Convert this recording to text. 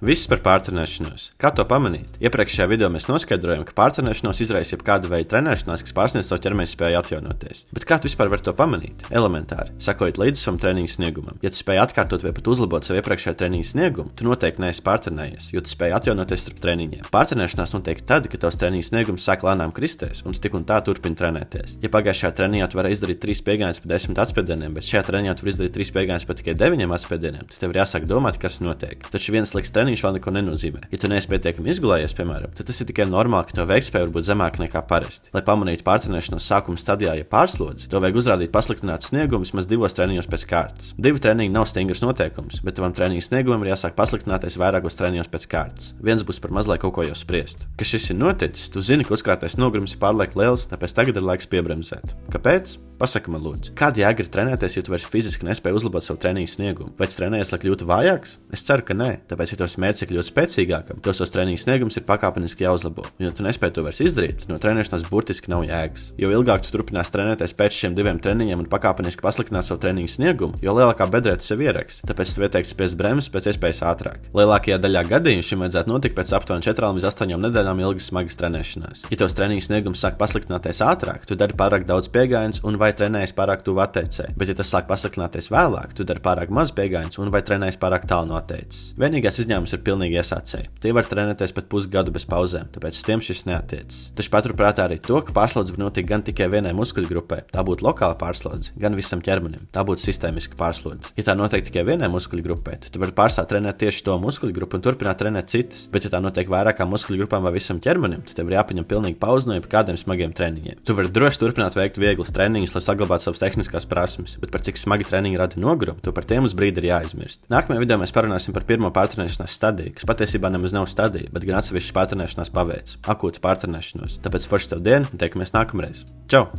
Viss par pārtrenēšanos. Kā to pamanīt? Iepriekšējā video mēs noskaidrojām, ka pārtrenēšanos izraisa jebkāda veida trenēšanās, kas pārsniedz savu ķermeņa spēju atjaunoties. Bet kā tu vispār vari to pamanīt? Elementāri, sekojot līdzi savam treniņu sniegumam. Ja tu spēj atkārtot vai pat uzlabot savu iepriekšējā treniņu sniegumu, tu noteikti neesi pārtrenējies, jo tu spēj atjaunoties starp treniņiem. Pārtrenēšanās notiek tad, kad tavs treniņu sniegums sāk lēnām kristies, un tu tik un tā turpini trenēties. Ja pagājušajā treniņā tu vari izdarīt 3 spiedienus pa 10 atspiedieniem, bet šajā treniņā tu vari izdarīt 3 spiedienus pa tikai 9 atspiedieniem, tad tev ir jāsāk domāt, kas notiek. Taču viens slikts treniņš vēl neko nenozīmē. Ja tu neesi pietiekami izgulējies, piemēram, tad tas ir tikai normāli, ka to veiktspēja var būt zemāka nekā parasti. Lai pamanītu pārtrenēšanos sākuma stadijā, ja pārslodzi, to vajag uzrādīt pasliktinātu sniegumu vismaz 2 treniņos pēc kārtas. 2 treniņi nav stingrs noteikums, bet tavam treniņu sniegumam ir jāsāk pasliktināties vairākos treniņos pēc kārtas. Viens būs par maz, lai kaut ko jau spriestu. Ka šis ir noticis, tu zini, ka uzkrātais nogurums ir pārlieku liels, tāpēc tagad ir laiks piebremzēt. Kāpēc? Pasaka man lūdzu. Kāda jēga ir trenēties, ja tu vairs fiziski nespēj uzlabot savu treniņu sniegumu? Vai tu trenējies, lai kļūtu vājāks? Es ceru, ka nē. Tāpēc, ja tavs mērķis ir kļūt spēcīgākam, tos treniņu sniegums ir pakāpeniski jāuzlabo. Ja tu nespēj to vairs izdarīt, no trenēšanās burtiski nav jēgas. Jo ilgāk tu turpinās trenēties pēc šiem 2 treniņiem un pakāpeniski pasliktināt savu treniņu sniegumu, jo lielākā bedrē tu sev ieraks. Tāpēc es ieteiktu spiest bremzes pēc iespējas ātrāk. Lielākajā daļā gadījumu šim vajadzētu notikt pēc aptuveni 4 līdz 8 nedēļām ilgas smagas trenēšanās. Ja tavs treniņu sniegums sāk pasliktināties ātrāk, tu dari pārāk daudz piegājienus un vai trenējies pārāk tuvu atteicēji. Bet ja tas sāk pasliktināties vēlāk, tu dari pārāk maz piegājienus un vai trenējies pārāk tālu no atteices. Vienīgais izņēmums ir pilnīgi iesācēji. Tie var trenēties pat pusgadu bez pauzēm, tāpēc uz tiem šis neatiecas. Taču paturprātā arī to, ka pārslodze var notikt gan tikai vienai muskuļgrupai, tā būtu lokāla pārslodze, gan visam ķermenim, tā būtu sistēmiska pārslodze. Ja tā notiek tikai vienai muskuļgrupai, tad tu vari pārstāt trenēt tieši to muskuļgrupu un turpināt trenēt citas, bet ja tā notiek vairākām muskuļgrupām vai visam ķermenim, tad tev ir jāpaņem pilnīgi pauze no kādiem smagiem treniņiem. Tu vari droši turpināt veikt vieglus treniņus, lai saglabātu savas tehniskās prasmes, bet par cik smagi treniņi rada nogurumu, to par tiem uz brīdi ir jāaizmirst. Nākamajā video mēs parunāsim par pirmo pārtrenēšanās stadiju, kas patiesībā nemaz nav stadija, bet gan atsevišķas pārtrenēšanās paveids, akūta pārtrenēšanos. Tāpēc forši tev dienu un tiekamies nākamreiz. Čau!